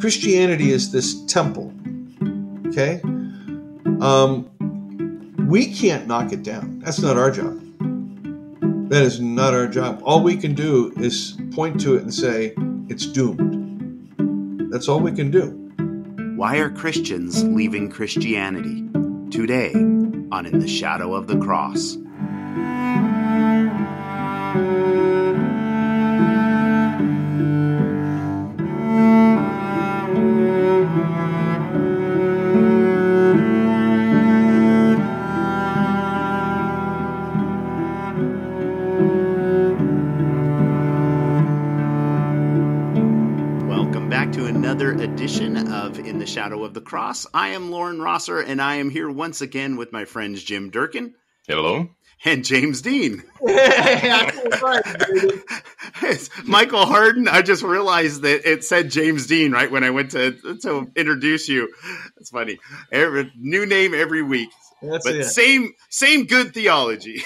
Christianity is this temple. Okay? We can't knock it down. That's not our job. That is not our job. All we can do is point to it and say, it's doomed. That's all we can do. Why are Christians leaving Christianity? Today on In the Shadow of the Cross. Another edition of In the Shadow of the Cross. I am Loren Rosser, and I am here once again with my friends Jim Durkin. Hello. And James Dean. Hey, It's Michael Harden. I just realized that it said James Dean right when I went to introduce you. That's funny. New name every week. That's but it. Same good theology.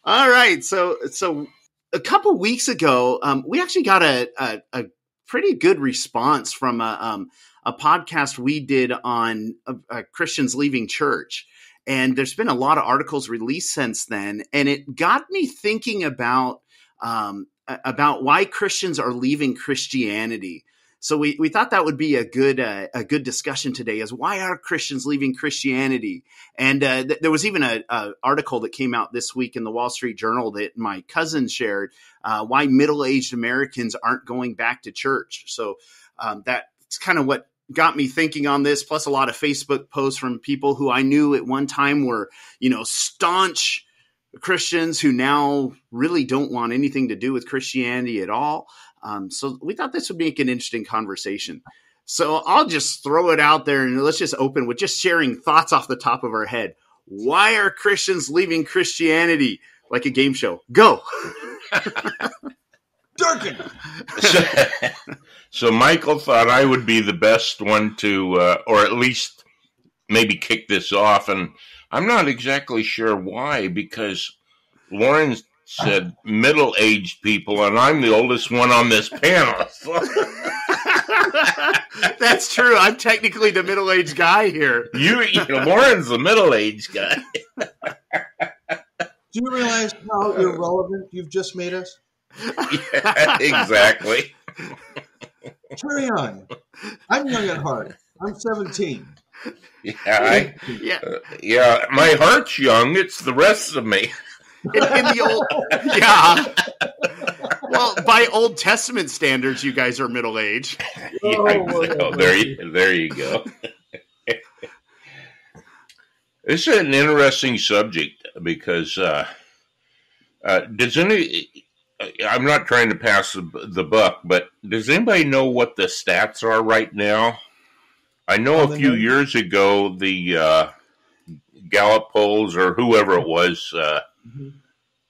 All right. So a couple weeks ago, we actually got a pretty good response from a podcast we did on Christians leaving church. And there's been a lot of articles released since then. And it got me thinking about why Christians are leaving Christianity. So we thought that would be a good discussion today, is why are Christians leaving Christianity? And there was even a article that came out this week in the Wall Street Journal that my cousin shared, why middle-aged Americans aren't going back to church. So that's kind of what got me thinking on this, plus a lot of Facebook posts from people who I knew at one time were, staunch Christians who now really don't want anything to do with Christianity at all. So we thought this would make an interesting conversation. So I'll just throw it out there and let's just open with just sharing thoughts off the top of our head. Why are Christians leaving Christianity? Like a game show. Go. Durkin. So Michael thought I would be the best one to, or at least maybe kick this off. And I'm not exactly sure why, because Loren said middle-aged people, and I'm the oldest one on this panel. That's true. I'm technically the middle-aged guy here. Loren's the middle-aged guy. Do you realize how irrelevant you've just made us? Yeah, exactly. Carry on. I'm young at heart. I'm 17. Yeah, my heart's young. It's the rest of me. In the old, yeah. Well, by Old Testament standards, you guys are middle aged. There you go. This is an interesting subject because I'm not trying to pass the buck, but does anybody know what the stats are right now? I know a few years ago the Gallup polls or whoever it was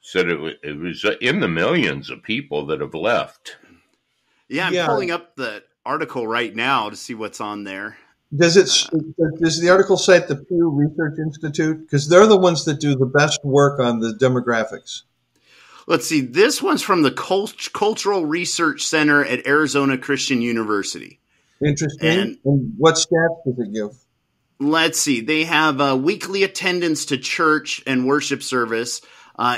said it was in the millions of people that have left. Yeah, I'm pulling up the article right now to see what's on there. Does the article cite the Pew Research Institute? Because they're the ones that do the best work on the demographics. Let's see. This one's from the Cultural Research Center at Arizona Christian University. Interesting. And what stats does it give? Let's see. They have weekly attendance to church and worship service,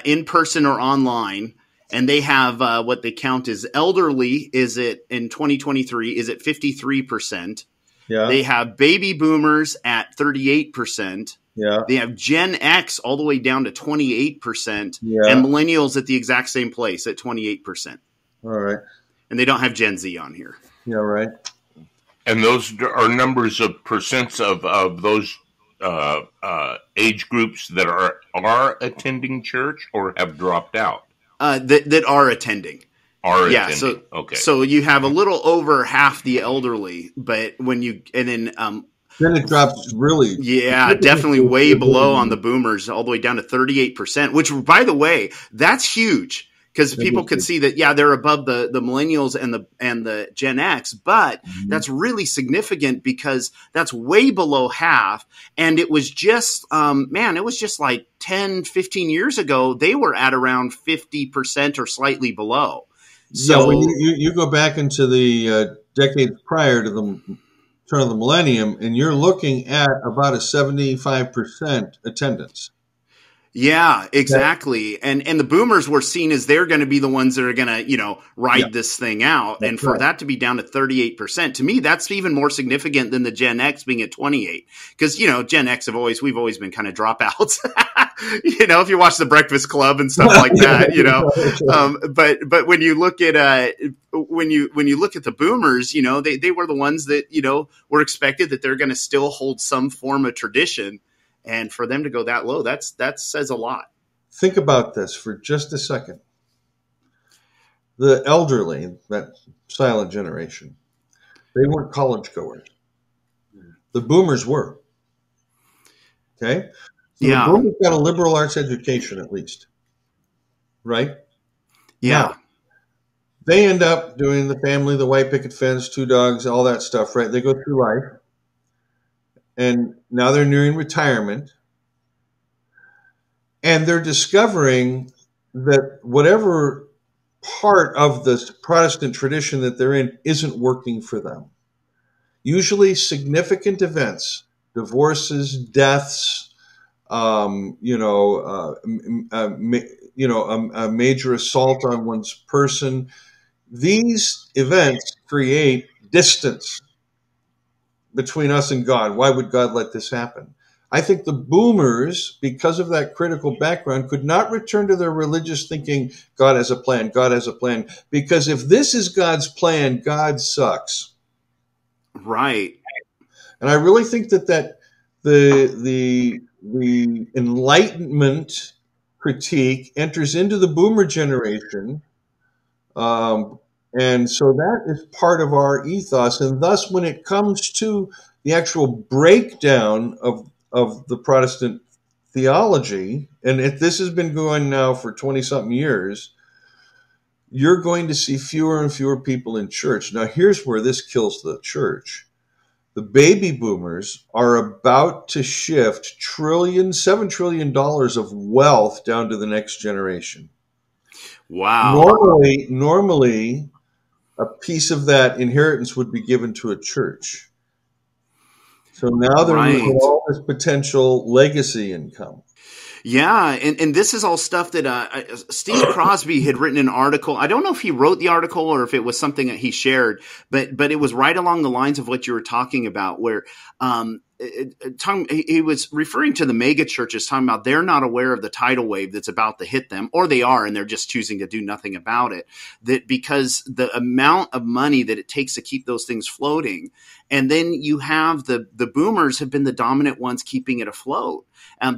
in person or online. And they have what they count as elderly. Is it in 2023? Is it 53%? Yeah. They have baby boomers at 38%. Yeah. They have Gen X all the way down to 28%. Yeah. And millennials at the exact same place at 28%. All right. And they don't have Gen Z on here. Yeah, right. And those are numbers of percents of those age groups that are attending church or have dropped out? That are attending. Attending. So you have a little over half the elderly, but then it drops really. Yeah, definitely way below on the boomers, all the way down to 38%, which, by the way, that's huge. Because people can see that, they're above the millennials and the Gen X, but that's really significant because that's way below half. And it was just, like 10, 15 years ago, they were at around 50% or slightly below. Yeah, when So you go back into the decades prior to the turn of the millennium, and you're looking at about a 75% attendance. yeah, Okay? exactly. And the boomers were seen as they're going to be the ones that are going to, Yeah, ride this thing out. that's And for right. that to be down to 38%, to me, that's even more significant than the Gen X being at 28. Because, Gen X we've always been kind of dropouts. If you watch The Breakfast Club and stuff like that, but when you look at when you look at the boomers, they were the ones that, were expected that they're going to still hold some form of tradition. And for them to go that low, that says a lot. Think about this for just a second. The elderly, that silent generation, they weren't college goers. The boomers were. Okay? So the Yeah. boomers got a liberal arts education at least, right? Yeah. Now, they end up doing the family, the white picket fence, two dogs, all that stuff, right? They go through life, and now they're nearing retirement, and they're discovering that whatever part of the Protestant tradition that they're in isn't working for them. Usually, significant events, divorces, deaths, a major assault on one's person. These events create distance between us and God. Why would God let this happen? I think the boomers, because of that critical background, could not return to their religious thinking, God has a plan, God has a plan. Because if this is God's plan, God sucks. Right. And I really think that the Enlightenment critique enters into the boomer generation. And so that is part of our ethos. And thus, when it comes to the actual breakdown of the Protestant theology, and this has been going now for 20 something years, you're going to see fewer and fewer people in church. Now, here's where this kills the church. The baby boomers are about to shift $7 trillion of wealth down to the next generation. Wow. Normally, a piece of that inheritance would be given to a church. So now they're losing Right. all this potential legacy income. Yeah, and this is all stuff that Steve Crosby had written an article. I don't know if he wrote the article or if it was something that he shared, but it was right along the lines of what you were talking about, where he was referring to the mega churches, talking about they're not aware of the tidal wave that's about to hit them, or they are, and they're just choosing to do nothing about it. That because the amount of money that it takes to keep those things floating, and then you have the boomers have been the dominant ones keeping it afloat.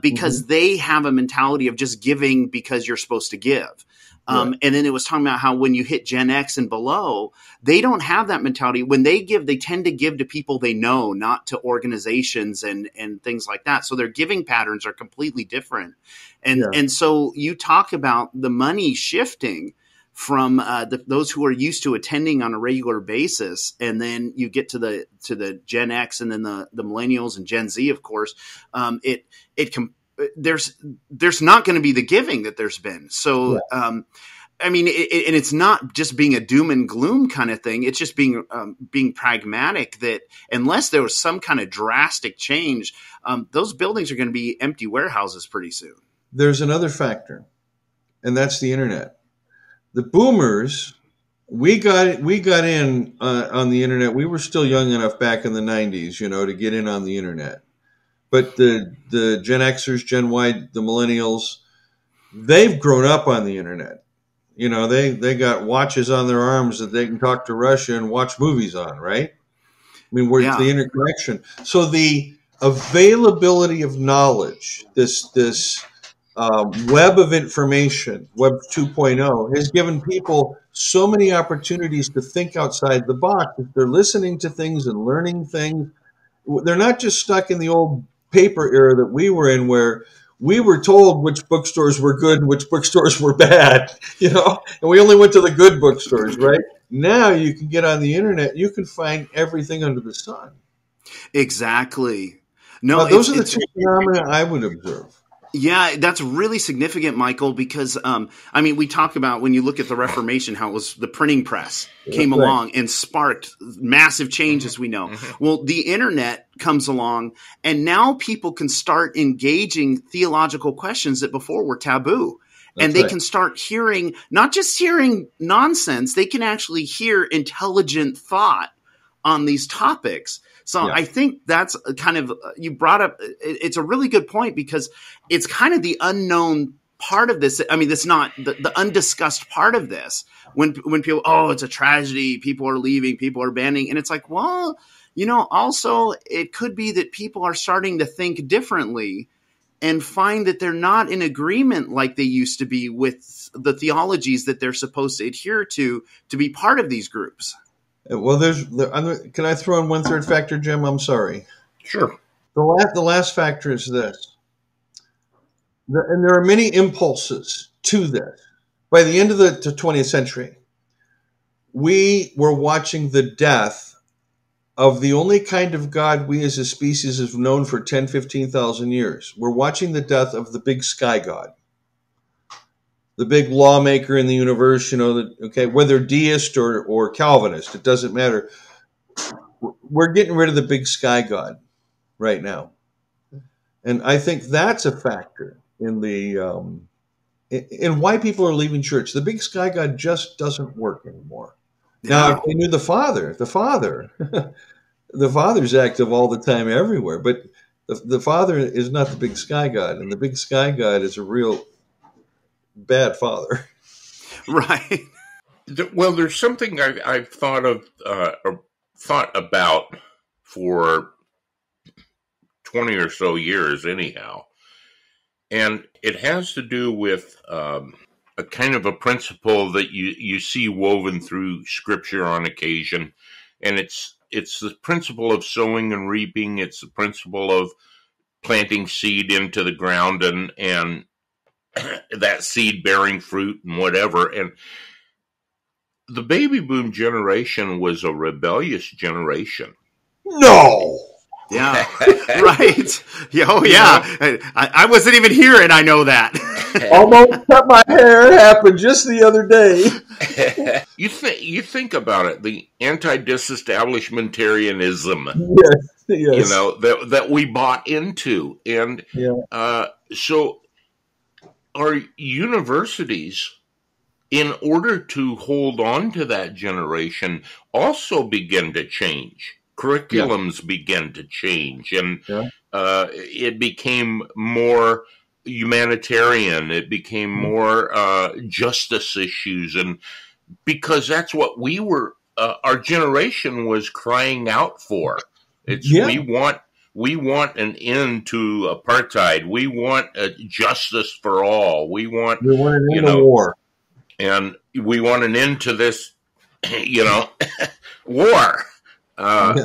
Because they have a mentality of just giving because you're supposed to give. Right. And then it was talking about how when you hit Gen X and below, they don't have that mentality. When they give, they tend to give to people they know, not to organizations and things like that. So their giving patterns are completely different. And so you talk about the money shifting from those who are used to attending on a regular basis, and then you get to the Gen X and then the millennials and Gen Z, of course. There's not going to be the giving that there's been. So, I mean, and it's not just being a doom and gloom kind of thing. It's just being pragmatic that unless there was some kind of drastic change, those buildings are going to be empty warehouses pretty soon. There's another factor, and that's the internet. The boomers, we got in on the internet. We were still young enough back in the 90s, to get in on the internet. But the Gen Xers, Gen Y, the millennials, they've grown up on the internet. They got watches on their arms that they can talk to Russia and watch movies on, right? I mean, where's the interconnection? So the availability of knowledge, this web of information, Web 2.0, has given people so many opportunities to think outside the box. If they're listening to things and learning things, they're not just stuck in the old paper era that we were in, where we were told which bookstores were good and which bookstores were bad, and we only went to the good bookstores, right? Now you can get on the internet, you can find everything under the sun. Exactly. No, those are the two phenomena I would observe. Yeah, that's really significant, Michael, because, we talk about when you look at the Reformation, how it was the printing press came along and sparked massive change, as we know. Well, the internet comes along, and now people can start engaging theological questions that before were taboo. And they can start hearing, not just hearing nonsense, they can actually hear intelligent thought on these topics. So I think that's kind of, you brought up, it's a really good point, because it's kind of the unknown part of this. I mean, it's not the undiscussed part of this. When people, it's a tragedy, people are leaving, people are banning. And it's like, well, also it could be that people are starting to think differently and find that they're not in agreement like they used to be with the theologies that they're supposed to adhere to be part of these groups. Well, can I throw in one third factor, Jim? I'm sorry. Sure. The last factor is this. And there are many impulses to this. By the end of the 20th century, we were watching the death of the only kind of God we as a species have known for 10, 15,000 years. We're watching the death of the big sky god, the big lawmaker in the universe, whether deist or Calvinist, it doesn't matter. We're getting rid of the big sky god right now. And I think that's a factor in in why people are leaving church. The big sky god just doesn't work anymore. Now, if they knew the Father, the Father's active all the time everywhere, but the Father is not the big sky god, and the big sky god is a real bad father. Right. Well, there's something I've thought of, or thought about for 20 or so years anyhow. And it has to do with a kind of a principle that you see woven through Scripture on occasion. And it's the principle of sowing and reaping. It's the principle of planting seed into the ground and that seed bearing fruit and whatever. And the baby boom generation was a rebellious generation. No. Yeah. Right. Oh, yeah. I wasn't even here, and I know that. Almost cut my hair. Happened just the other day. You think about it, the anti-disestablishmentarianism, yes. that we bought into, and so our universities, in order to hold on to that generation, also begin to change. Curriculums began to change, and it became more humanitarian. It became more justice issues, and because that's what we were, our generation was crying out for. We want an end to apartheid. We want justice for all. We want an end to war, and we want an end to this, war. And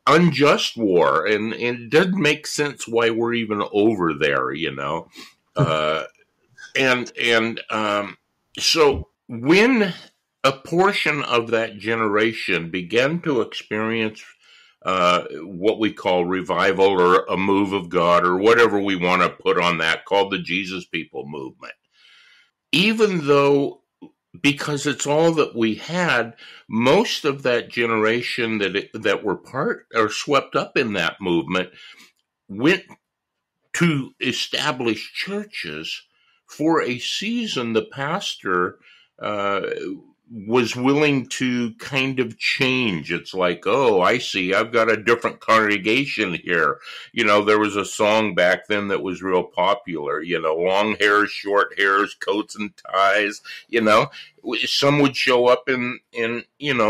unjust war, and it doesn't make sense why we're even over there, so when a portion of that generation began to experience what we call revival or a move of God or whatever we want to put on that, called the Jesus People movement, even though, because it's all that we had, most of that generation that were part or swept up in that movement went to establish churches. For a season, the pastor was willing to kind of change. It's like, oh, I see, I've got a different congregation here. There was a song back then that was real popular, long hairs, short hairs, coats and ties, some would show up in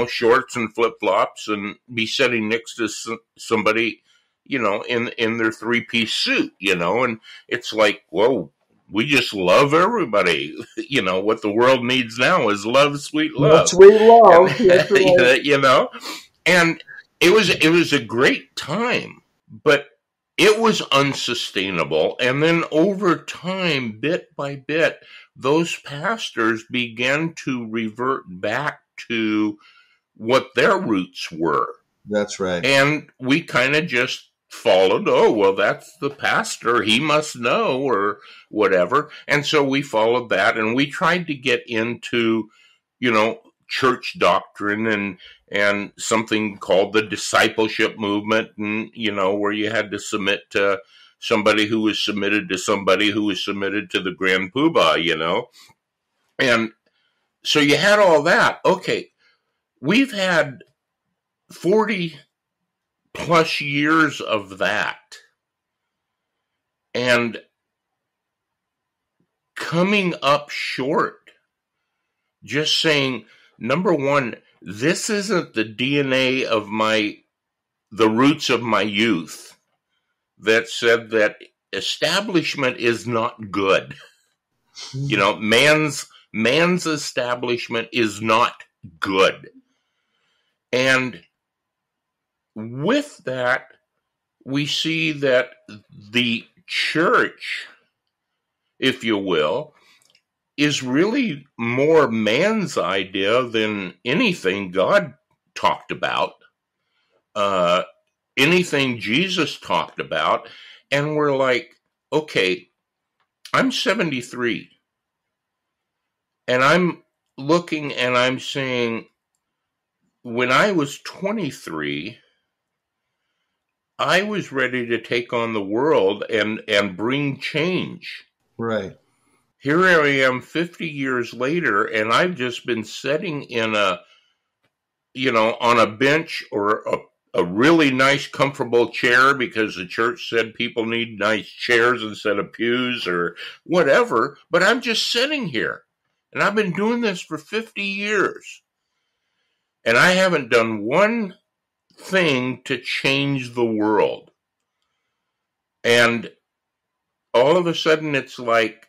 shorts and flip-flops and be sitting next to somebody, in their three-piece suit, and it's like, whoa, we just love everybody. What the world needs now is love, sweet love. Sweet love. And it was a great time, but it was unsustainable. And then over time, bit by bit, those pastors began to revert back to what their roots were. That's right. And we kind of just followed. Oh, well, that's the pastor. He must know, or whatever. And so we followed that, and we tried to get into, church doctrine and something called the discipleship movement, and, where you had to submit to somebody who was submitted to somebody who was submitted to the grand poobah, And so you had all that. Okay, we've had 40 plus years of that. And coming up short, just saying, number one, this isn't the DNA of the roots of my youth that said that establishment is not good. Man's establishment is not good. And with that, we see that the church, if you will, is really more man's idea than anything God talked about, anything Jesus talked about. And we're like, okay, I'm 73. And I'm looking and I'm saying, when I was 23, I was ready to take on the world and bring change. Right. Here I am 50 years later, and I've just been sitting in on a bench or a really nice, comfortable chair because the church said people need nice chairs instead of pews or whatever. But I'm just sitting here, and I've been doing this for 50 years. And I haven't done one thing to change the world. And all of a sudden it's like,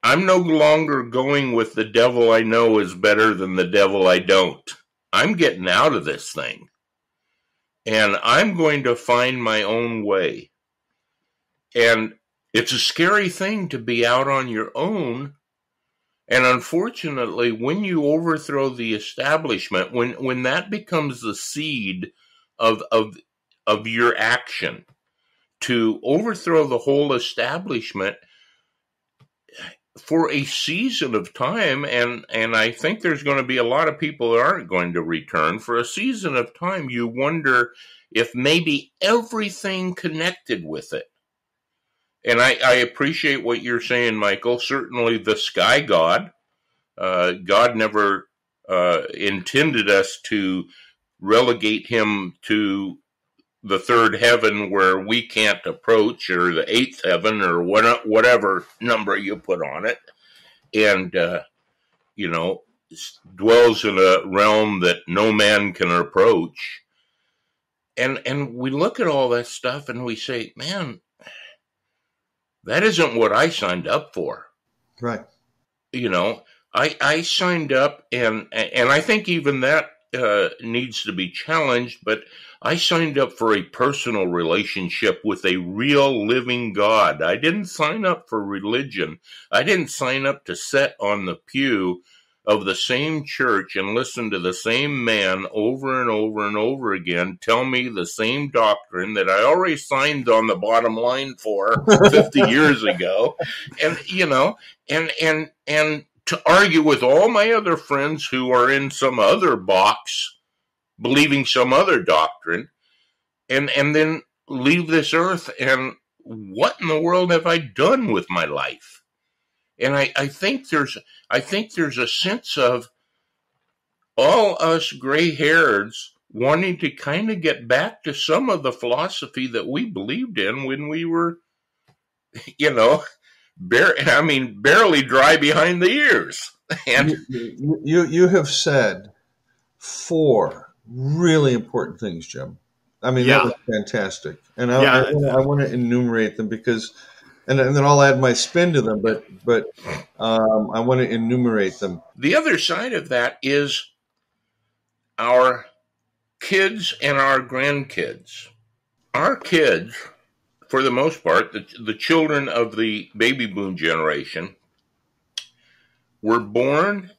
I'm no longer going with the devil I know is better than the devil I don't. I'm getting out of this thing. And I'm going to find my own way. And it's a scary thing to be out on your own. And unfortunately, when you overthrow the establishment, when that becomes the seed of your action, to overthrow the whole establishment for a season of time, and I think there's going to be a lot of people that aren't going to return. For a season of time, you wonder if maybe everything connected with it. And I appreciate what you're saying, Michael. Certainly the sky God. God never intended us to relegate him to the third heaven where we can't approach, or the eighth heaven, or whatever number you put on it, and dwells in a realm that no man can approach. And we look at all that stuff and we say, man, that isn't what I signed up for. Right. I signed up, and I think even that needs to be challenged, but I signed up for a personal relationship with a real living God. I didn't sign up for religion. I didn't sign up to sit on the pew of the same church and listen to the same man over and over and over again tell me the same doctrine that I already signed on the bottom line for 50 years ago. And, and to argue with all my other friends who are in some other box, believing some other doctrine, and then leave this earth, and what in the world have I done with my life? And I think there's a sense of all us gray-haireds wanting to kind of get back to some of the philosophy that we believed in when we were, barely dry behind the ears. And you have said 4 really important things, Jim. I mean, that was fantastic. And I want to enumerate them because, and then I'll add my spin to them, but I want to enumerate them. The other side of that is our kids and our grandkids. Our kids, for the most part, the children of the baby boom generation, were born,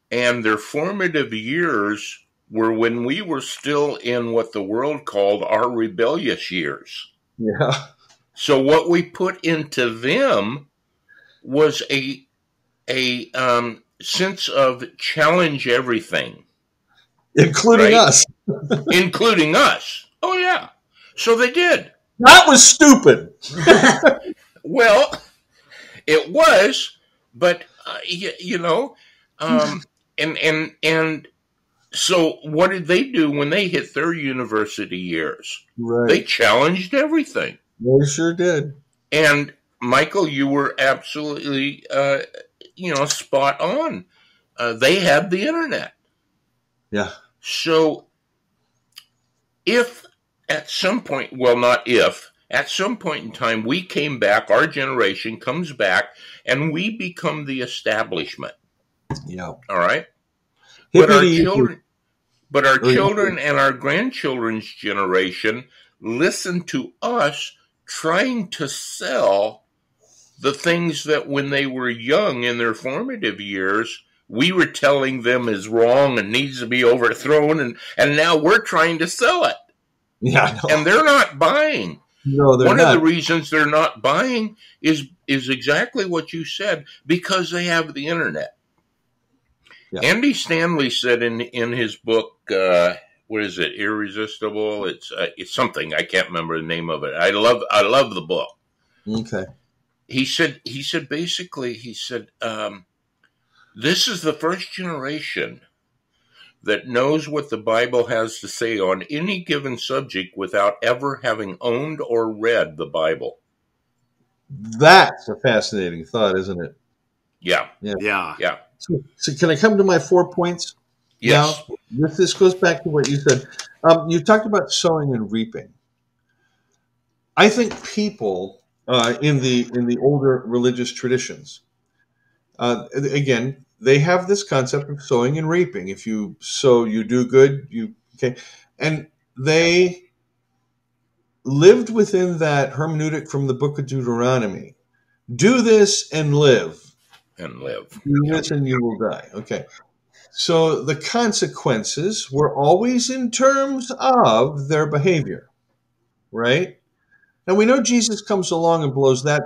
and their formative years were when we were still in what the world called our rebellious years. Yeah. So what we put into them was a sense of challenge everything, Including right? us. Including us. Oh yeah. So they did. That was stupid. Well, it was, but and so what did they do when they hit their university years? They Right. challenged everything. They sure did. And Michael, you were absolutely, spot on. They had the internet. Yeah. So if at some point, well, not if, at some point in time, we came back, our generation comes back, and we become the establishment. Yeah. All right. But our Hippity. children, but our Or- children and our grandchildren's generation listen to us trying to sell the things that when they were young in their formative years, we were telling them is wrong and needs to be overthrown, and now we're trying to sell it. Yeah, I know. And they're not buying. No, they're One not. of the reasons they're not buying is exactly what you said, because they have the internet. Yeah. Andy Stanley said in his book, what is it? Irresistible. It's something, I can't remember the name of it. I love the book. Okay. He said basically this is the first generation that knows what the Bible has to say on any given subject without ever having owned or read the Bible. That's a fascinating thought, isn't it? Yeah. Yeah. Yeah. So can I come to my 4 points? Yes. Now, this goes back to what you said. You talked about sowing and reaping. I think people in the older religious traditions, again, they have this concept of sowing and reaping. If you sow, you do good. And they lived within that hermeneutic from the Book of Deuteronomy. Do this and live. And live. Do this and you will die. Okay. So the consequences were always in terms of their behavior, right? And we know Jesus comes along and blows that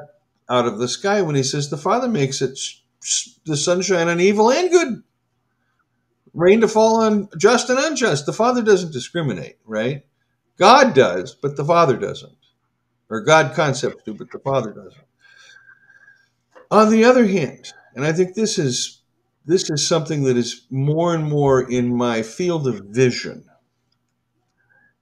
out of the sky when he says the Father makes it the sunshine on evil and good, rain to fall on just and unjust. The Father doesn't discriminate, right? God does, but the Father doesn't. Or God concepts do, but the Father doesn't. On the other hand, and I think this is something that is more and more in my field of vision.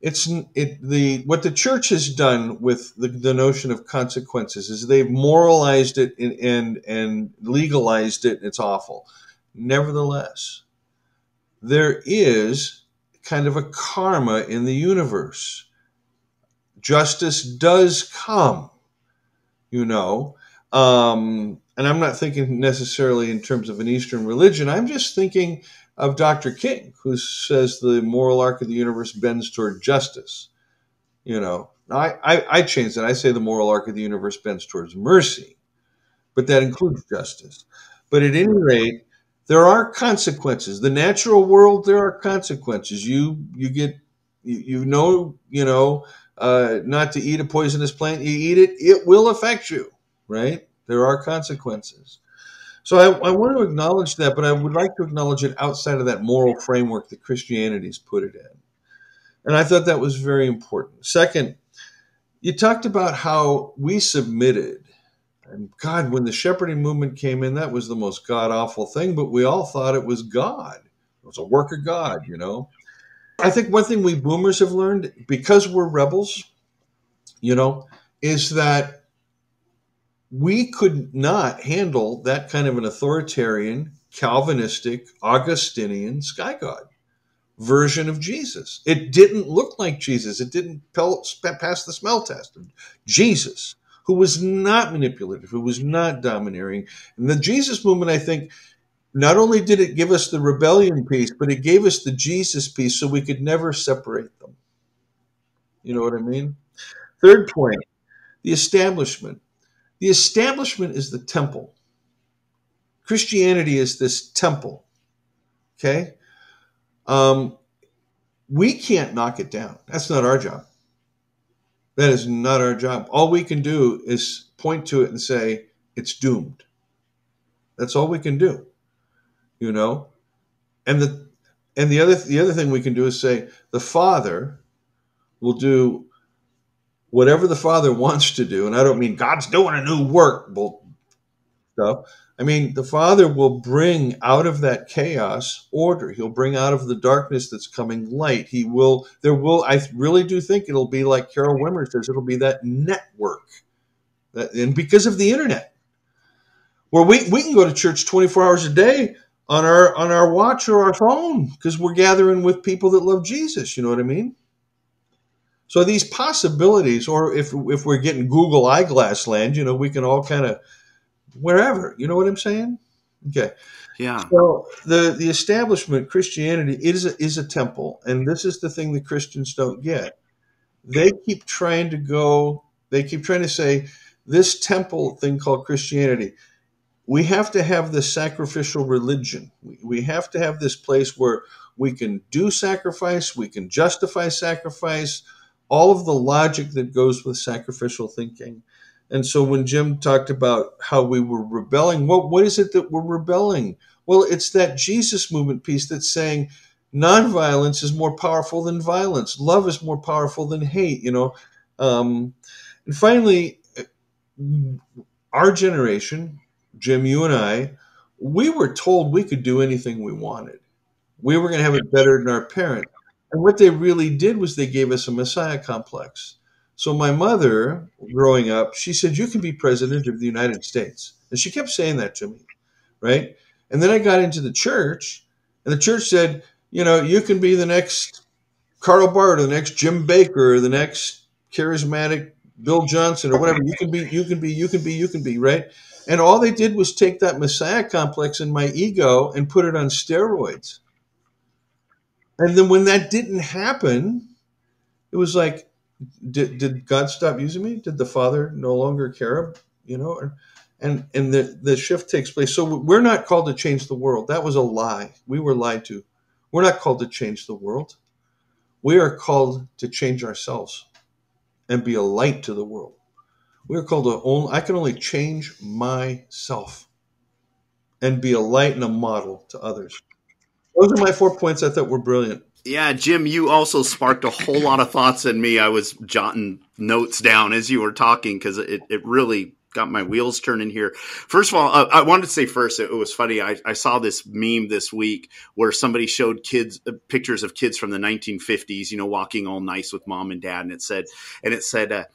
What the church has done with the notion of consequences is they've moralized it and legalized it. It's awful. Nevertheless, there is kind of a karma in the universe. Justice does come, and I'm not thinking necessarily in terms of an Eastern religion. I'm just thinking of Dr. King, who says the moral arc of the universe bends toward justice. I changed it. I say the moral arc of the universe bends towards mercy, but that includes justice. But at any rate, there are consequences. The natural world, there are consequences. You get, not to eat a poisonous plant. You eat it, it will affect you, right? There are consequences. So I want to acknowledge that, but I would like to acknowledge it outside of that moral framework that Christianity's put it in. And I thought that was very important. Second, you talked about how we submitted. And God, when the shepherding movement came in, that was the most god-awful thing, but we all thought it was God. It was a work of God, I think one thing we boomers have learned, because we're rebels, is that we could not handle that kind of an authoritarian, Calvinistic, Augustinian sky god version of Jesus. It didn't look like Jesus. It didn't pass the smell test of Jesus, who was not manipulative, who was not domineering. And the Jesus movement, I think, not only did it give us the rebellion piece, but it gave us the Jesus piece so we could never separate them. You know what I mean? Third point, the establishment. The establishment is the temple. Christianity is this temple. Okay? We can't knock it down. That's not our job. That is not our job. All we can do is point to it and say it's doomed. That's all we can do, you know. And the other thing we can do is say the Father will do whatever the Father wants to do, and I don't mean God's doing a new work stuff. I mean the Father will bring out of that chaos order. He'll bring out of the darkness that's coming light. I really do think it'll be like Carol Wimmer says. It'll be that network, and because of the internet, where we can go to church 24 hours a day on our watch or our phone because we're gathering with people that love Jesus. You know what I mean? So these possibilities, or if we're getting Google eyeglass land, you know, we can all kind of wherever. You know what I'm saying? Okay. Yeah. So the establishment, Christianity, is a temple, and this is the thing that Christians don't get. They keep trying to say this temple thing called Christianity. We have to have this sacrificial religion. We have to have this place where we can do sacrifice, we can justify sacrifice, all of the logic that goes with sacrificial thinking. And so when Jim talked about how we were rebelling, what is it that we're rebelling? Well, it's that Jesus movement piece that's saying nonviolence is more powerful than violence. Love is more powerful than hate, you know. And finally, our generation, Jim, you and I, we were told we could do anything we wanted. We were going to have it better than our parents. And what they really did was they gave us a Messiah complex. So my mother, growing up, she said, you can be president of the United States. And she kept saying that to me, right? And then I got into the church, and the church said, you know, you can be the next Karl Barth, or the next Jim Baker, or the next charismatic Bill Johnson, or whatever. You can be, right? And all they did was take that Messiah complex and my ego and put it on steroids. And then when that didn't happen, it was like, did God stop using me? Did the Father no longer care? You know, and the shift takes place. So we're not called to change the world. That was a lie. We were lied to. We're not called to change the world. We are called to change ourselves and be a light to the world. We're called I can only change myself and be a light and a model to others. Those are my 4 points I thought were brilliant. Yeah, Jim, you also sparked a whole lot of thoughts in me. I was jotting notes down as you were talking because it really got my wheels turning here. First of all, I wanted to say first, it was funny. I saw this meme this week where somebody showed pictures of kids from the 1950s, you know, walking all nice with mom and dad. And it said,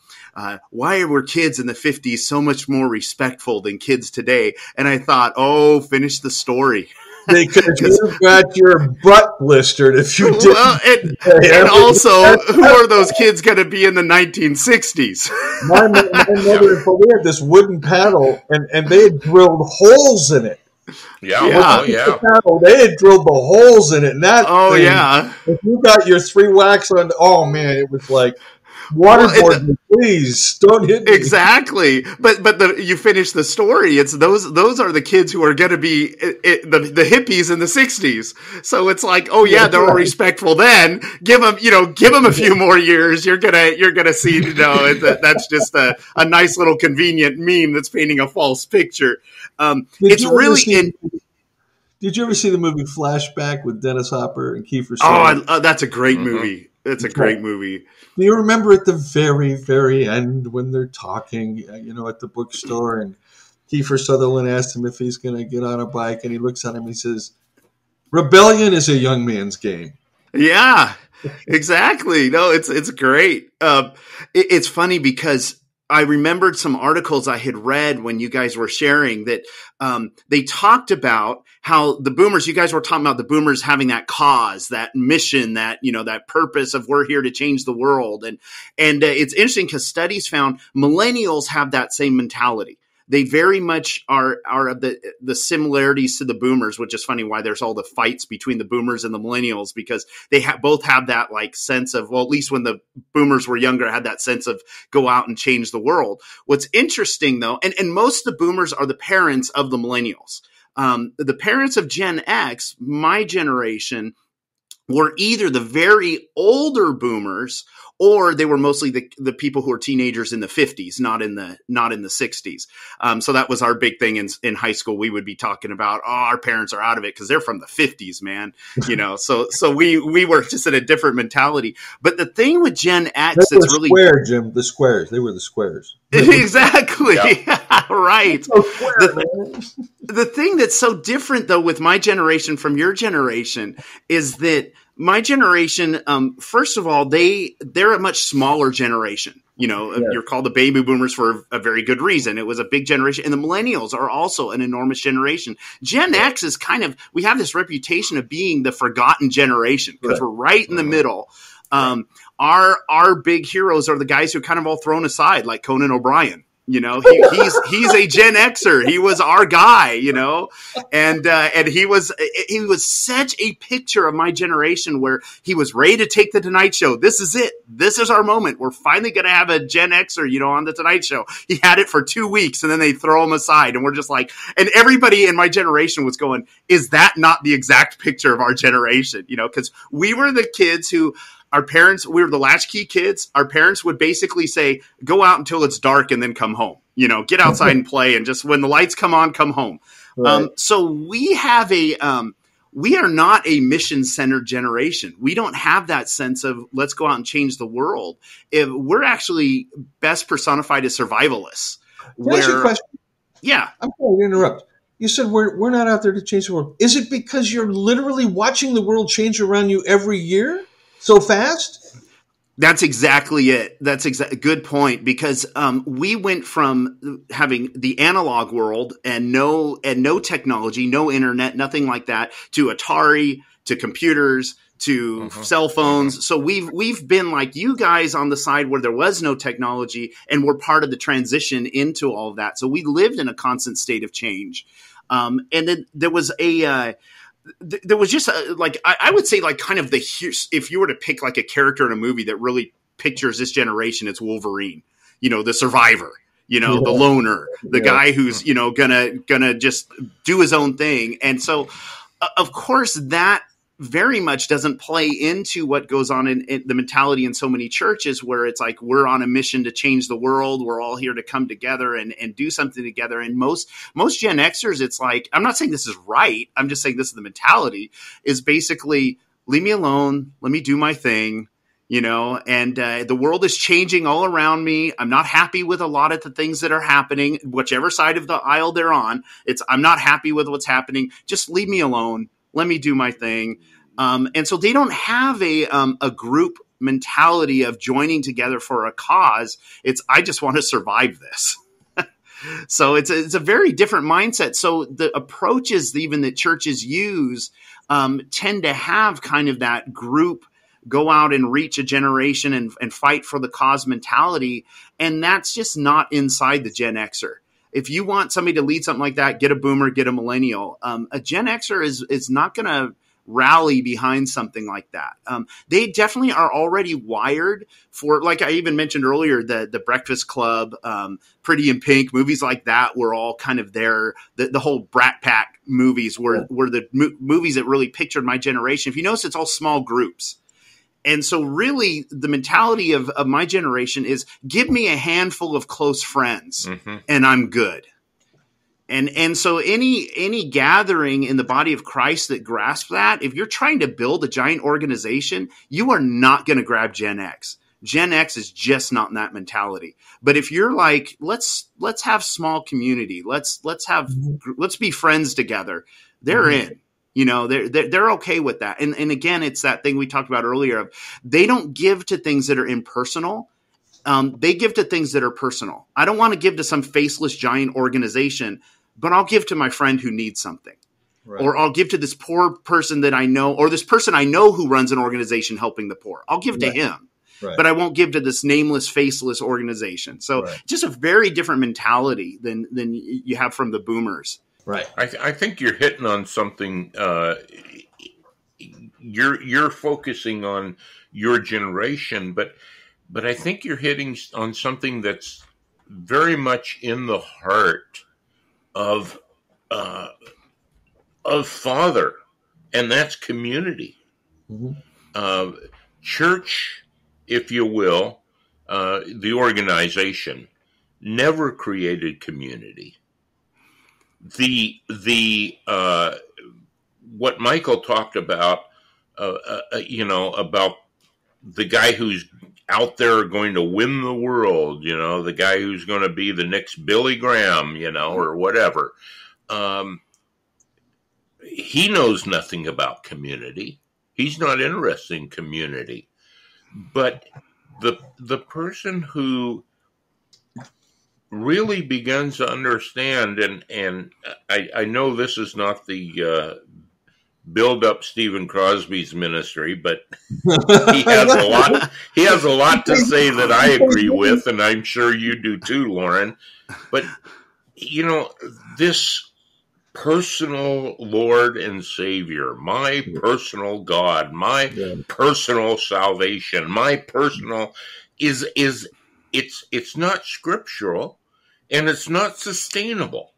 why were kids in the 50s so much more respectful than kids today? And I thought, oh, finish the story. Because you got your butt blistered if you didn't. Well, and also, who are those kids going to be in the 1960s? My mother, we had this wooden paddle, and they had drilled holes in it. Yeah. The paddle, they had drilled the holes in it. And that thing, yeah. If you got your 3 wax on, oh man, it was like, waterboard me, please don't hit me. Exactly, but you finish the story. It's those are the kids who are going to be the hippies in the 60s. So it's like, oh yeah, they're all respectful then. Give them a few more years. You're gonna see. You know, that's just a nice little convenient meme that's painting a false picture. It's really in. Did you ever see the movie Flashback with Dennis Hopper and Kiefer Sutherland? Oh, that's a great movie. It's a great movie. Do you remember at the very, very end when they're talking, you know, at the bookstore, and Kiefer Sutherland asks him if he's going to get on a bike, and he looks at him and he says, "Rebellion is a young man's game." Yeah, exactly. No, it's great. It's funny because I remembered some articles I had read when you guys were sharing that they talked about how the boomers, you guys were talking about the boomers having that cause, that mission, that, you know, that purpose of we're here to change the world. And it's interesting because studies found millennials have that same mentality. They very much are of the similarities to the boomers, which is funny why there's all the fights between the boomers and the millennials, because they both have that like sense of, well, at least when the boomers were younger, had that sense of go out and change the world. What's interesting though, and most of the boomers are the parents of the millennials. The parents of Gen X, my generation, were either the very older boomers, or they were mostly the people who were teenagers in the 50s, not in the 60s. So that was our big thing in high school. We would be talking about, our parents are out of it because they're from the 50s, man. So we were just in a different mentality. But the thing with Gen X that's really square, Jim, the squares. They were the squares. Exactly. Right. So square, man. The thing that's so different, though, with my generation from your generation is that my generation, first of all, they're a much smaller generation. You're called the baby boomers for a very good reason. It was a big generation. And the millennials are also an enormous generation. Gen X is we have this reputation of being the forgotten generation because we're right in the middle. Our big heroes are the guys who are kind of all thrown aside, like Conan O'Brien. He's a Gen Xer. He was our guy, and he was such a picture of my generation where he was ready to take the Tonight Show. This is it. This is our moment. We're finally going to have a Gen Xer, on the Tonight Show. He had it for 2 weeks and then they throw him aside. And we're just like, and everybody in my generation was going, is that not the exact picture of our generation? Because we were the kids who, our parents, we were the latchkey kids. Our parents would basically say, go out until it's dark and then come home. Get outside and play. And just when the lights come on, come home. Right. So we have we are not a mission-centered generation. We don't have that sense of let's go out and change the world. We're actually best personified as survivalists. Can I ask you a question? Yeah. I'm sorry to interrupt. You said we're not out there to change the world. Is it because you're literally watching the world change around you every year? So fast? That's exactly it. That's good point, because we went from having the analog world and no technology, no internet, nothing like that, to Atari, to computers, to cell phones. So we've been like you guys on the side where there was no technology, and we're part of the transition into all of that. So we lived in a constant state of change. And then there was there was just I would say kind of if you were to pick like a character in a movie that really pictures this generation, it's Wolverine, the survivor, the loner, the guy who's, gonna just do his own thing. And so of course that very much doesn't play into what goes on in the mentality in so many churches, where it's like we're on a mission to change the world. We're all here to come together and do something together. And most Gen Xers, it's like, I'm not saying this is right. I'm just saying this is the mentality, is basically leave me alone. Let me do my thing, and the world is changing all around me. I'm not happy with a lot of the things that are happening, whichever side of the aisle they're on. I'm not happy with what's happening. Just leave me alone. Let me do my thing. And so they don't have a group mentality of joining together for a cause. It's, I just want to survive this. So it's a very different mindset. So the approaches even that churches use tend to have kind of that group go out and reach a generation and fight for the cause mentality. And that's just not inside the Gen Xer. If you want somebody to lead something like that, get a boomer, get a millennial. A Gen Xer is not going to rally behind something like that. They definitely are already wired for, like I even mentioned earlier, the Breakfast Club, Pretty in Pink, movies like that were all kind of there. The whole Brat Pack movies were the movies that really pictured my generation. If you notice, it's all small groups. And so really the mentality of my generation is give me a handful of close friends and I'm good. And so any gathering in the body of Christ that grasps that, if you're trying to build a giant organization, you are not going to grab Gen X. Gen X is just not in that mentality. But if you're like, let's have small community, let's be friends together, they're in. They're okay with that. And again, it's that thing we talked about earlier of they don't give to things that are impersonal. They give to things that are personal. I don't want to give to some faceless giant organization, but I'll give to my friend who needs something. Right. Or I'll give to this poor person that I know, or this person I know who runs an organization helping the poor. I'll give to him, but I won't give to this nameless, faceless organization. So just a very different mentality than you have from the boomers. Right. I think you're hitting on something. You're focusing on your generation, but I think you're hitting on something that's very much in the heart of father, and that's community. Uh, church, if you will, the organization, never created community. The what Michael talked about, about the guy who's out there going to win the world, the guy who's going to be the next Billy Graham, or whatever. He knows nothing about community. He's not interested in community. But the person who really begins to understand, and I know this is not the build up Stephen Crosby's ministry, but he has a lot to say that I agree with, and I'm sure you do too, Loren. But this personal Lord and Savior, my personal God, my personal salvation, my personal it's not scriptural, and it's not sustainable.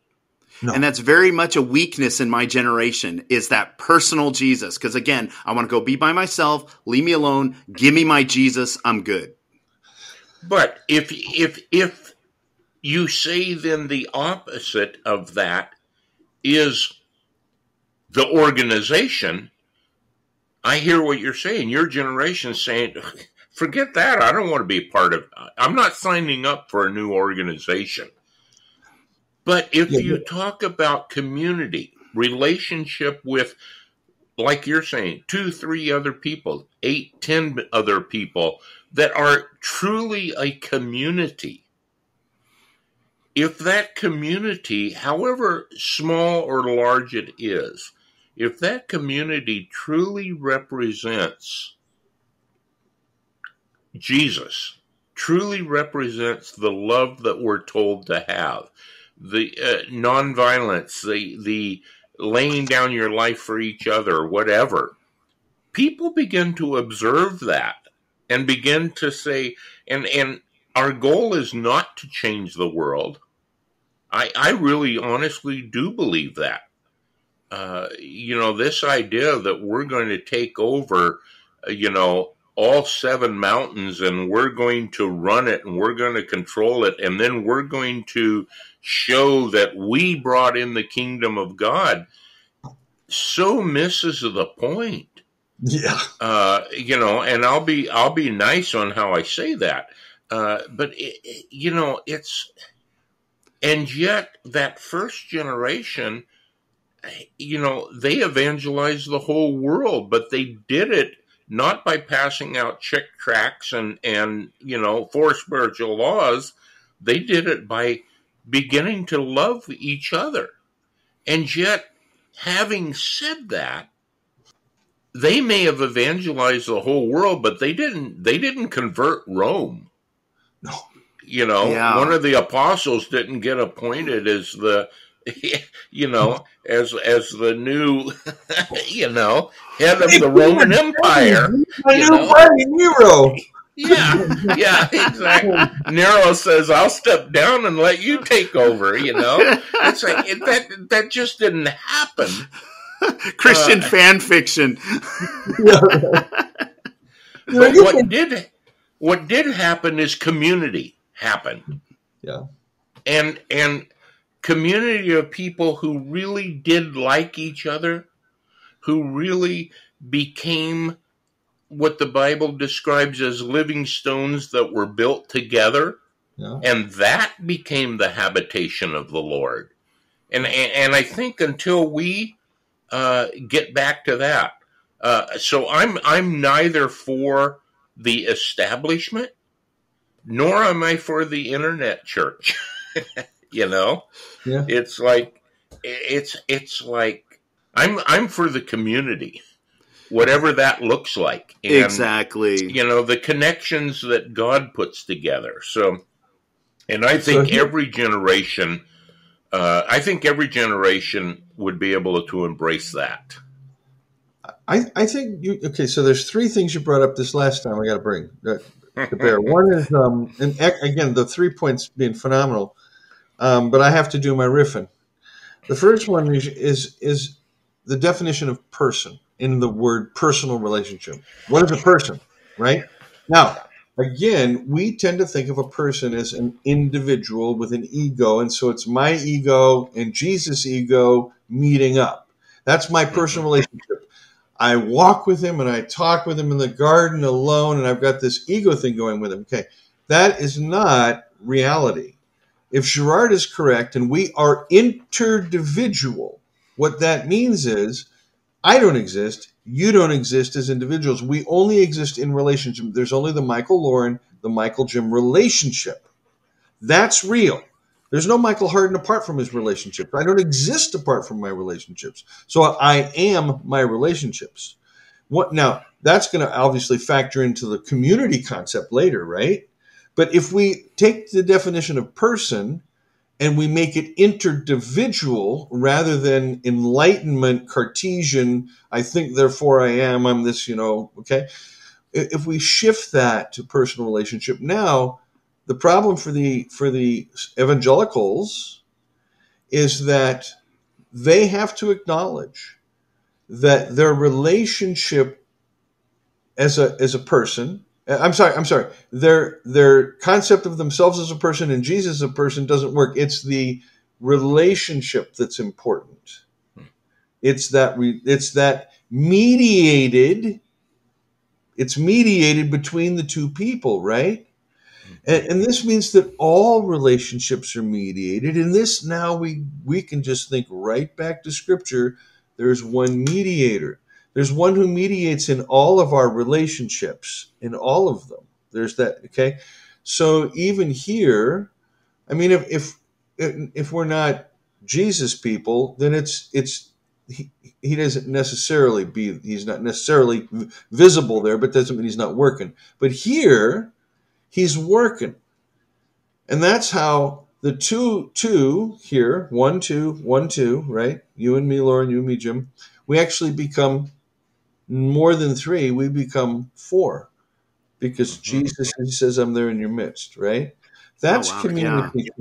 No. And that's very much a weakness in my generation, is that personal Jesus. Because again, I want to go be by myself, leave me alone, give me my Jesus, I'm good. But if you say then the opposite of that is the organization, I hear what you're saying. Your generation's saying, forget that. I don't want to be a part of, I'm not signing up for a new organization. But if you talk about community, relationship with, like you're saying, 2, 3 other people, 8, 10 other people that are truly a community, if that community, however small or large it is, if that community truly represents Jesus, truly represents the love that we're told to have, the nonviolence, the laying down your life for each other, whatever, people begin to observe that and begin to say, and our goal is not to change the world. I really honestly do believe that. This idea that we're going to take over, all 7 mountains, and we're going to run it, and we're going to control it, and then we're going to show that we brought in the kingdom of God, so misses the point. Yeah. And I'll be nice on how I say that. But it's, and yet that first generation, they evangelized the whole world, but they did it not by passing out chick tracts and 4 spiritual laws. They did it by beginning to love each other. And yet, having said that, they may have evangelized the whole world, but they didn't convert Rome. No. One of the apostles didn't get appointed as the as the new head of the Roman Empire. Nero. Yeah, exactly. Nero says, "I'll step down and let you take over." It's like that just didn't happen. Christian fan fiction. But what did happen is community happened. Yeah, and community of people who really did like each other, who really became what the Bible describes as living stones that were built together. Yeah. And that became the habitation of the Lord. And I think until we get back to that, so I'm neither for the establishment, nor am I for the internet church. Yeah. It's like I'm for the community, whatever that looks like. And, exactly. The connections that God puts together. So, and I think every generation would be able to embrace that. I think so there's 3 things you brought up this last time I got to bring to bear. One is, and again, the 3 points being phenomenal, but I have to do my riffing. The first one is the definition of person. in the word personal relationship. What is a person, right? Now, again, we tend to think of a person as an individual with an ego, and so it's my ego and Jesus' ego meeting up. That's my personal relationship. I walk with him and I talk with him in the garden alone, and I've got this ego thing going with him. Okay, that is not reality. If Girard is correct and we are interdividual, what that means is I don't exist, you don't exist as individuals. We only exist in relationship. There's only the Michael Loren, the Michael Jim relationship. That's real. There's no Michael Harden apart from his relationships. I don't exist apart from my relationships. So I am my relationships. What now? That's going to obviously factor into the community concept later, right? But if we take the definition of person and we make it interdividual rather than enlightenment, Cartesian, I think, therefore I am, I'm this, okay? If we shift that to personal relationship, now the problem for the evangelicals is that they have to acknowledge that their relationship as a person, I'm sorry. Their concept of themselves as a person and Jesus as a person doesn't work. It's the relationship that's important. It's that mediated. It's mediated between the two people, right? And this means that all relationships are mediated. And this now we can just think right back to Scripture. There's one mediator. There's one who mediates in all of our relationships, in all of them. There's that, okay? So even here, I mean, if we're not Jesus people, then he doesn't necessarily he's not necessarily visible there, but doesn't mean he's not working. But here, he's working. And that's how the two here, 1, 2, 1, 2, right? You and me, Loren, you and me, Jim, we actually become more than 3, we become 4 because Jesus, he says, I'm there in your midst, right? That's communication. Yeah.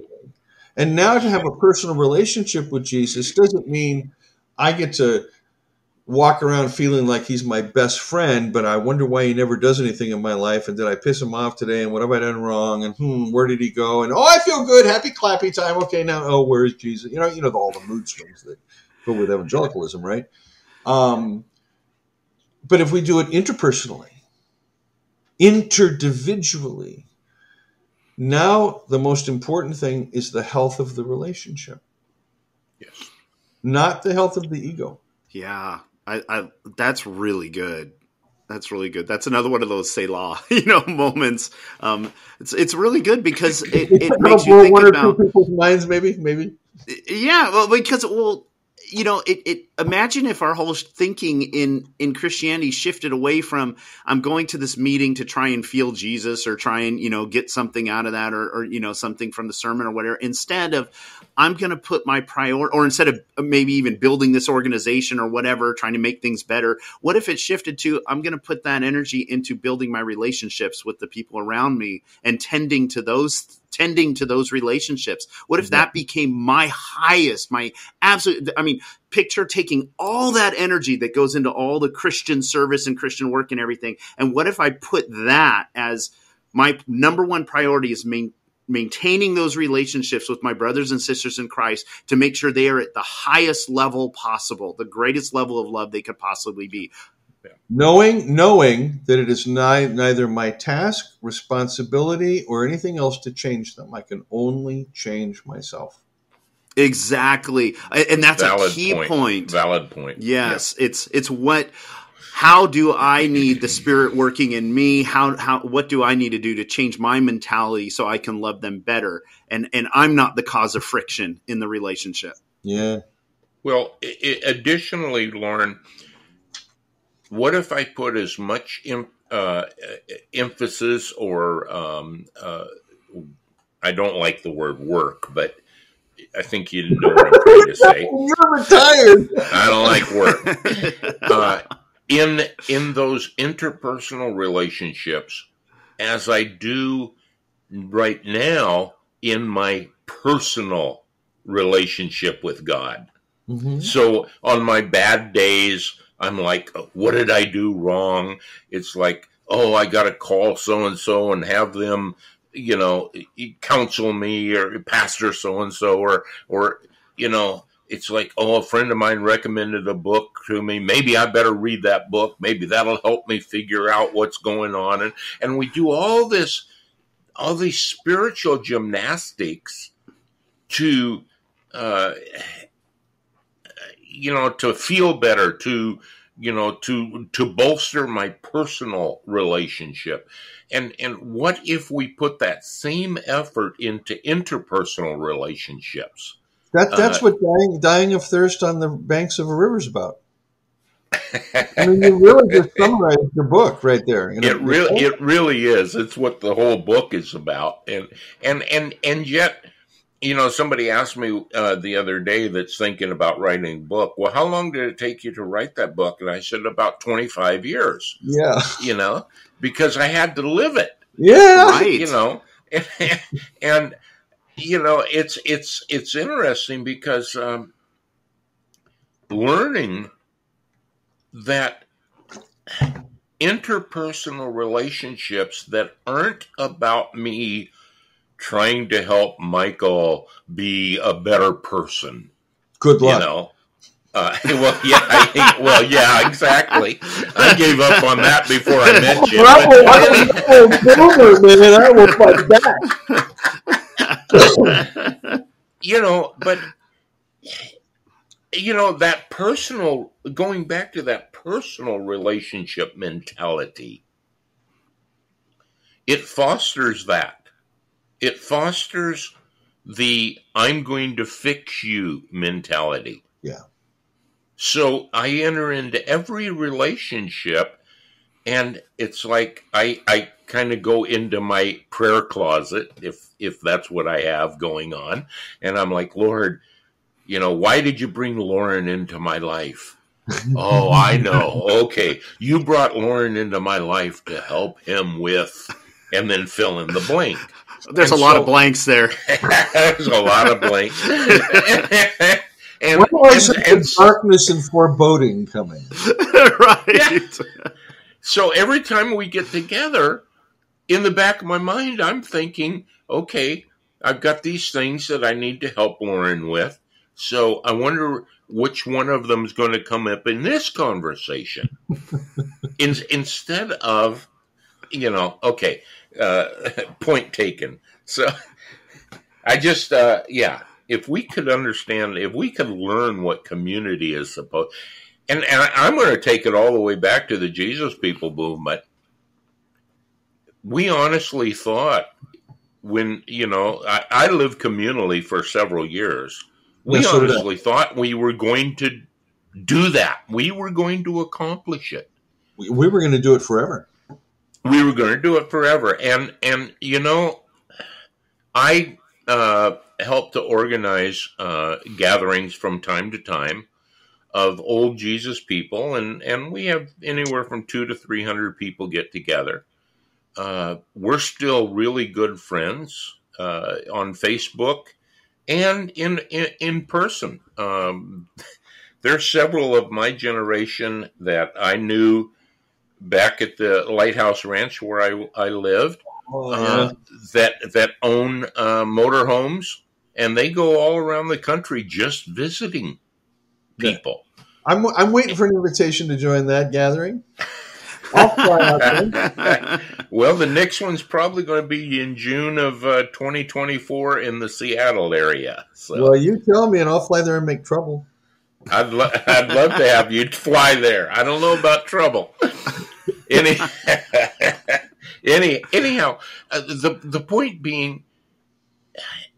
And now to have a personal relationship with Jesus doesn't mean I get to walk around feeling like he's my best friend, but I wonder why he never does anything in my life. And did I piss him off today? And what have I done wrong? And where did he go? And I feel good. Happy clappy time. Okay, now where is Jesus? You know all the mood swings that go with evangelicalism, right? But if we do it interpersonally, interdividually, now the most important thing is the health of the relationship. Yes. Not the health of the ego. Yeah. I that's really good. That's really good. That's another one of those Selah, moments. It's really good because it makes you think about people's minds, maybe. Yeah, well, because imagine if our whole thinking in Christianity shifted away from I'm going to this meeting to try and feel Jesus or try and get something out of that or something from the sermon or whatever, instead of I'm going to put my priority, or instead of maybe even building this organization or whatever, trying to make things better. What if it shifted to I'm going to put that energy into building my relationships with the people around me and tending to those relationships? What if that became my highest, my absolute, picture taking all that energy that goes into all the Christian service and Christian work and everything. And what if I put that as my number one priority is maintaining those relationships with my brothers and sisters in Christ to make sure they are at the highest level possible, the greatest level of love they could possibly be. Knowing that it is neither my task, responsibility, or anything else to change them. I can only change myself. Exactly. And that's a key point. Valid point. Yes. Yeah. It's how do I need the Spirit working in me? What do I need to do to change my mentality so I can love them better? And I'm not the cause of friction in the relationship. Yeah. Well, additionally, Loren, what if I put as much emphasis or I don't like the word work, but I think you know what I'm trying to say. You're retired. I don't like work. In those interpersonal relationships, as I do right now in my personal relationship with God. Mm-hmm. So on my bad days, I'm like, what did I do wrong? It's like, oh, I got to call so-and-so and have them, counsel me, or pastor so-and-so, or, it's like, oh, a friend of mine recommended a book to me. Maybe I better read that book. Maybe that'll help me figure out what's going on. And we do all these spiritual gymnastics to, to feel better, to bolster my personal relationship. And what if we put that same effort into interpersonal relationships? That's what dying of thirst on the banks of a river is about. I mean, you really just summarized your book right there. It really is. It's what the whole book is about. And yet, somebody asked me the other day that's thinking about writing a book, well, how long did it take you to write that book? And I said, about 25 years. Yeah. Because I had to live it. Yeah. Right. And it's interesting because learning that interpersonal relationships that aren't about me trying to help Michael be a better person. Good luck. Yeah, exactly. I gave up on that before I met you. I was like that. That personal, going back to that personal relationship mentality, it fosters that. It fosters the I'm going to fix you mentality. Yeah. So I enter into every relationship, and it's like I kind of go into my prayer closet, if that's what I have going on, and I'm like, Lord, why did you bring Loren into my life? Oh, I know. Okay, you brought Loren into my life to help him with, and then fill in the blank. There's a lot of blanks there. There's a lot of blanks. And darkness and foreboding coming. Right. Yeah. So every time we get together, in the back of my mind, I'm thinking, okay, I've got these things that I need to help Loren with. So I wonder which one of them is going to come up in this conversation. Instead of, okay, point taken. So I just, if we could understand, if we could learn what community is supposed, and I'm going to take it all the way back to the Jesus People movement. We honestly thought when, I lived communally for several years. We honestly thought we were going to do that. We were going to accomplish it. We were going to do it forever. We were going to do it forever. And I helped to organize gatherings from time to time of old Jesus people, and we have anywhere from 200 to 300 people get together. We're still really good friends on Facebook and in person. There's several of my generation that I knew back at the Lighthouse Ranch where I lived. That own motorhomes, and they go all around the country just visiting people. I'm waiting for an invitation to join that gathering. I'll fly out there. Well, the next one's probably going to be in June of 2024 in the Seattle area. So. Well, you tell me, and I'll fly there and make trouble. I'd love to have you fly there. I don't know about trouble. Anyhow, the point being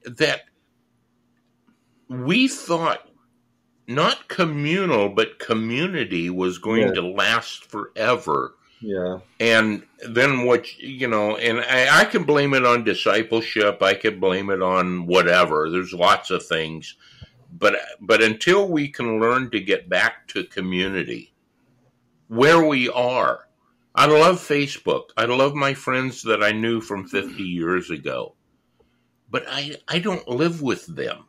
that we thought not communal, but community was going to last forever. Yeah. And then and I can blame it on discipleship. I can blame it on whatever. There's lots of things. But until we can learn to get back to community, where we are, I love Facebook. I love my friends that I knew from 50 years ago. But I don't live with them.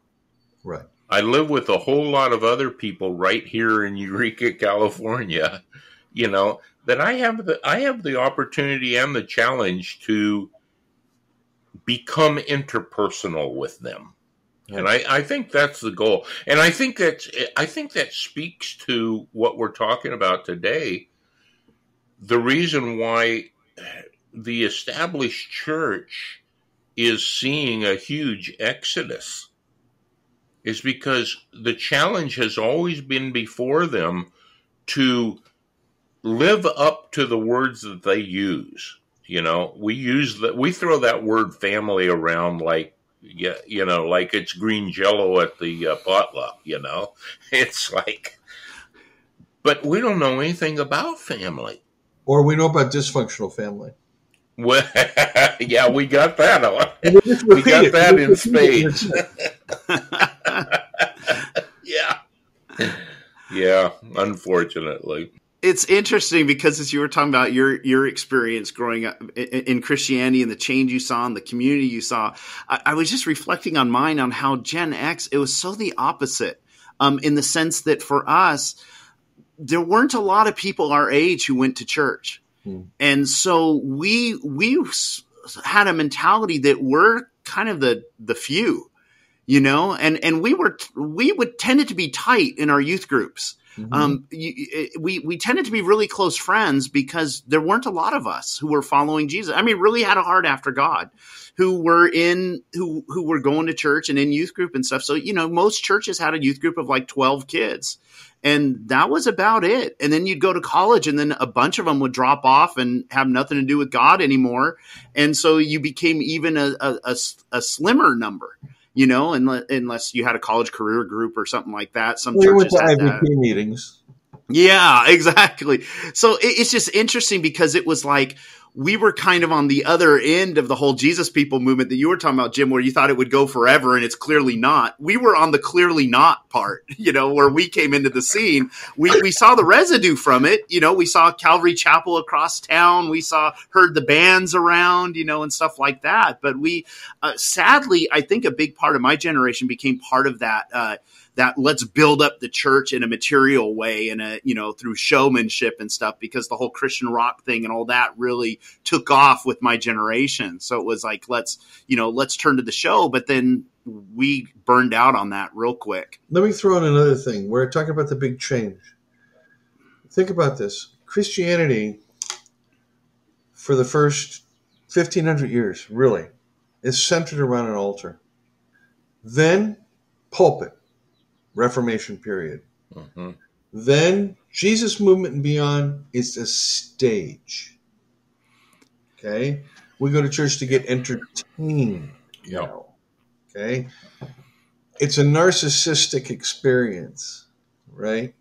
Right. I live with a whole lot of other people right here in Eureka, California, that I have the opportunity and the challenge to become interpersonal with them. Right. And I think that's the goal. And I think that speaks to what we're talking about today. The reason why the established church is seeing a huge exodus is because the challenge has always been before them to live up to the words that they use. We throw that word family around like it's green jello at the potluck. It's like, but we don't know anything about family, or we know about dysfunctional family. Well, yeah, we got that on. We got that in spades. Yeah, unfortunately. It's interesting because as you were talking about your experience growing up in Christianity and the change you saw and the community you saw, I was just reflecting on mine on how Gen X, it was so the opposite, in the sense that for us, there weren't a lot of people our age who went to church. And so we had a mentality that we're kind of the few, and we would tended to be tight in our youth groups. We tended to be really close friends because there weren't a lot of us who were following Jesus. I mean, really had a heart after God, who were going to church and in youth group and stuff. So, most churches had a youth group of like 12 kids. And that was about it. And then you'd go to college and then a bunch of them would drop off and have nothing to do with God anymore. And so you became even a slimmer number, unless you had a college career group or something like that. Some churches had that. Meetings. Yeah, exactly. So it's just interesting because it was like we were kind of on the other end of the whole Jesus people movement that you were talking about, Jim, where you thought it would go forever and it's clearly not. We were on the clearly not part, where we came into the scene. We saw the residue from it. We saw Calvary Chapel across town. We heard the bands around, and stuff like that. But we, sadly, I think a big part of my generation became part of that let's build up the church in a material way and through showmanship and stuff, because the whole Christian rock thing and all that really took off with my generation. So it was like, let's turn to the show, but then we burned out on that real quick. Let me throw in another thing. We're talking about the big change. Think about this. Christianity for the first 1,500 years, really, is centered around an altar. Then pulpit. Reformation period. Mm-hmm. Then Jesus movement and beyond is a stage. Okay? We go to church to get entertained. Okay? It's a narcissistic experience, right?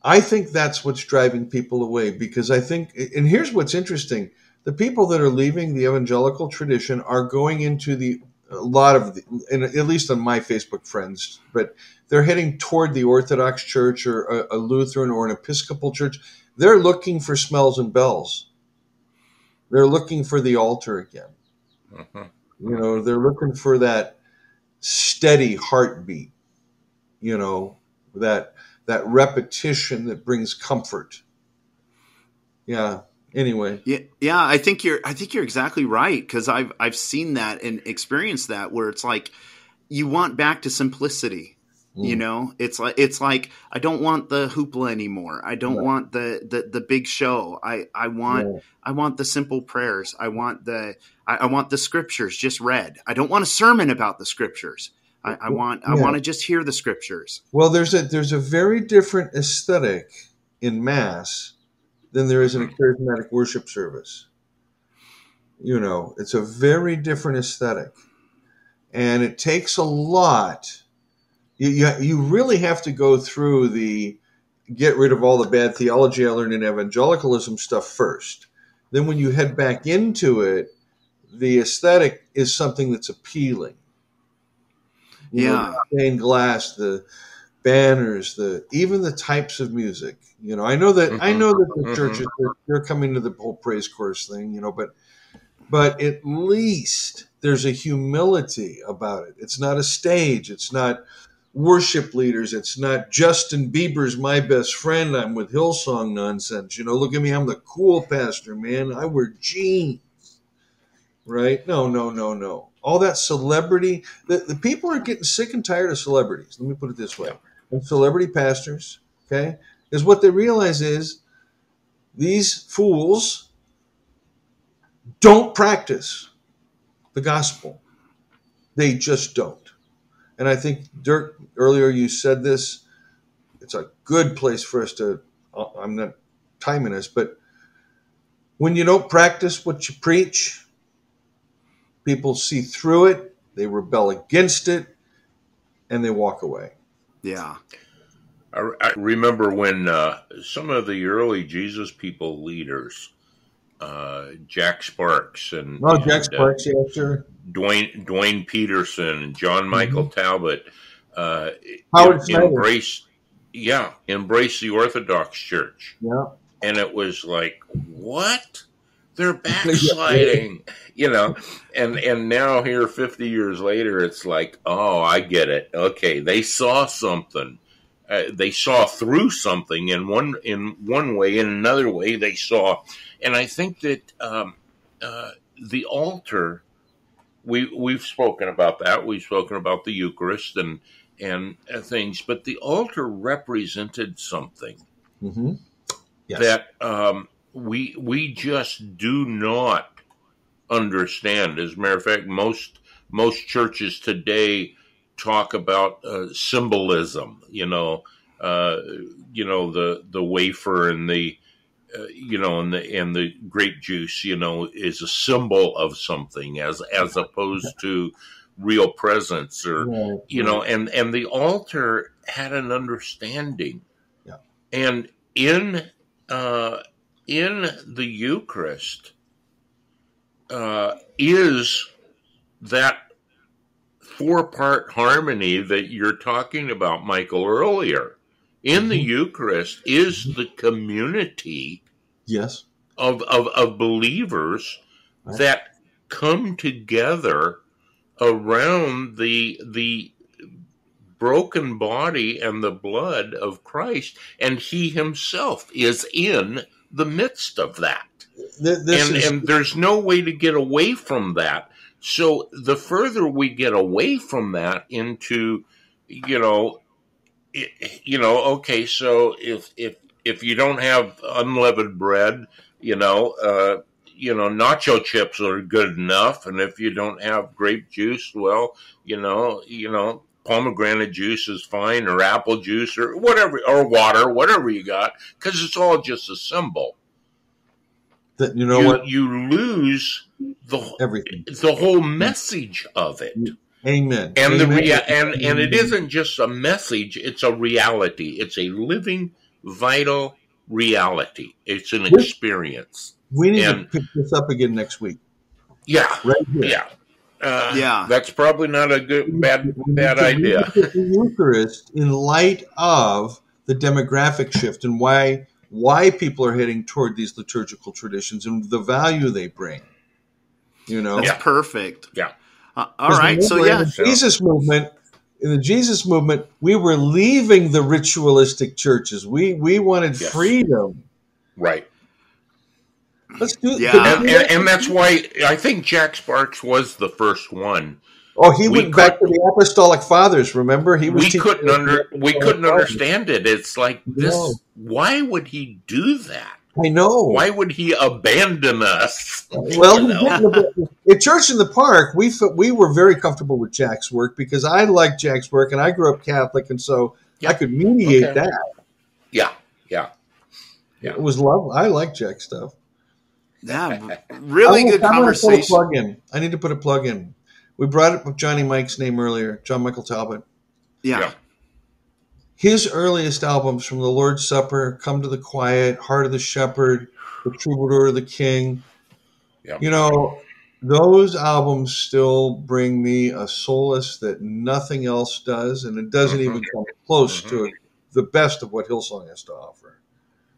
I think that's what's driving people away, because I think, and here's what's interesting, the people that are leaving the evangelical tradition are going into a lot of at least on my Facebook friends, but they're heading toward the Orthodox Church or a Lutheran or an Episcopal church. They're looking for smells and bells. They're looking for the altar again. Mm-hmm. They're looking for that steady heartbeat, that repetition that brings comfort. Yeah. Anyway. Yeah, I think you're exactly right, because I've seen that and experienced that, where it's like you want back to simplicity. It's like I don't want the hoopla anymore. I don't want the big show. I want the simple prayers. I want the scriptures just read. I don't want a sermon about the scriptures. I want to just hear the scriptures. Well, there's a very different aesthetic in Mass than there is in a charismatic worship service. It's a very different aesthetic. And it takes a lot. You really have to go through the get rid of all the bad theology I learned in evangelicalism stuff first. Then when you head back into it, the aesthetic is something that's appealing. The stained glass, the banners, even the types of music. I know that the churches they're coming to the whole praise chorus thing, but at least there's a humility about it. It's not a stage. It's not worship leaders. It's not Justin Bieber's my best friend. I'm with Hillsong nonsense. Look at me. I'm the cool pastor, man. I wear jeans. Right? No, no, no, no. All that celebrity, the people are getting sick and tired of celebrities. Let me put it this way. And celebrity pastors, okay, is what they realize is these fools don't practice the gospel. They just don't. And I think, Dirk, earlier you said this. It's a good place for us to, I'm not timing us, but when you don't practice what you preach, people see through it, they rebel against it, and they walk away. Yeah. I remember when some of the early Jesus People leaders, Jack Sparks and Jack Sparks, yeah, sure. Dwayne Peterson and John Michael Talbot, Howard embraced the Orthodox Church. Yeah. And it was like, what? They're backsliding, and now here 50 years later, it's like, oh, I get it. Okay. They saw something. They saw through something in one way. In another way, they saw. And I think that the altar, we've spoken about that. We've spoken about the Eucharist and things, but the altar represented something yes. that we just do not understand. As a matter of fact, most churches today talk about symbolism. The wafer and the and the grape juice, is a symbol of something as opposed to real presence, or and the altar had an understanding, and in the Eucharist is that 4-part harmony that you're talking about, Michael, earlier. In the Eucharist is the community of believers that come together around the broken body and the blood of Christ, and he himself is in the midst of that. And there's no way to get away from that. So the further we get away from that into, okay, so if you don't have unleavened bread, nacho chips are good enough, and if you don't have grape juice, well, pomegranate juice is fine, or apple juice, or whatever, or water, whatever you got, because it's all just a symbol. That you lose everything, the whole message of it. Amen. And Amen. And it isn't just a message; it's a reality. It's a living, vital reality. It's an experience. We need to pick this up again next week. Yeah, right here. Yeah. That's probably not a bad idea. The Eucharist, in light of the demographic shift and why people are heading toward these liturgical traditions and the value they bring. That's perfect. Yeah. All right. So in the Jesus movement, we were leaving the ritualistic churches. We wanted freedom. Right. Let's do it. Yeah. And that's why I think Jack Sparks was the first one. Oh, he went back to the Apostolic Fathers. Remember, we couldn't understand it. It's like this. Why would he do that? I know. Why would he abandon us? Well, at Church in the Park, we were very comfortable with Jack's work because I liked Jack's work, and I grew up Catholic, and so I could mediate that. Yeah. It was lovely. I like Jack's stuff. Yeah, really good conversation. I need to put a plug in. We brought up Johnny Mike's name earlier, John Michael Talbot. Yeah. His earliest albums, from the Lord's Supper, Come to the Quiet, Heart of the Shepherd, The Troubadour of the King, those albums still bring me a solace that nothing else does, and it doesn't even come close to the best of what Hillsong has to offer.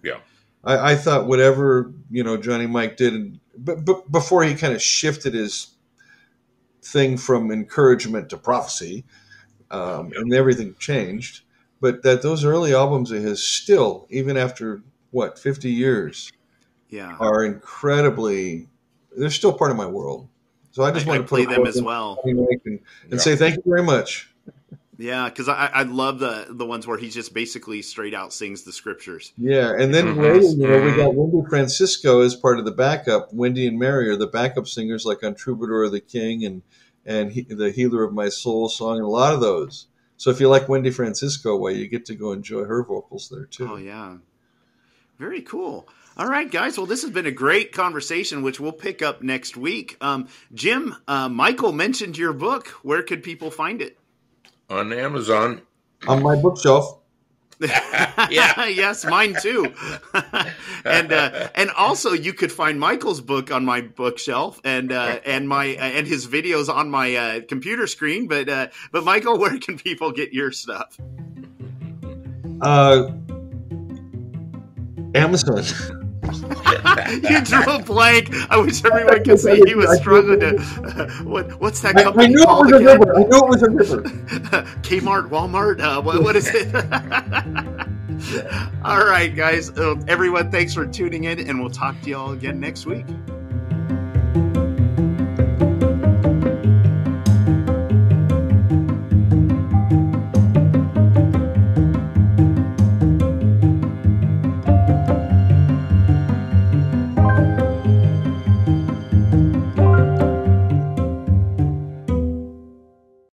Yeah. I thought whatever Johnny Mike did, but before he kind of shifted his thing from encouragement to prophecy, and everything changed. But that those early albums of his still, even after 50 years, Yeah. are incredibly. They're still part of my world. So I just want to play them as well and say thank you very much. Yeah, because I love the ones where he just basically straight out sings the scriptures. Yeah, and then later, we got Wendy Francisco as part of the backup. Wendy and Mary are the backup singers, like on Troubadour of the King and the Healer of My Soul song, and a lot of those. So if you like Wendy Francisco, well, you get to go enjoy her vocals there too. Oh yeah, very cool. All right, guys. Well, this has been a great conversation, which we'll pick up next week. Jim, Michael mentioned your book. Where could people find it? On Amazon. On my bookshelf. Yeah. Yes, mine too. and also you could find Michael's book on my bookshelf and his videos on my computer screen. But Michael, where can people get your stuff? Amazon. You drew a blank. I wish everyone could see he was struggling to. What's that company called again? I knew it was a river. Kmart, Walmart. What is it? All right, guys. Everyone, thanks for tuning in, and we'll talk to you all again next week.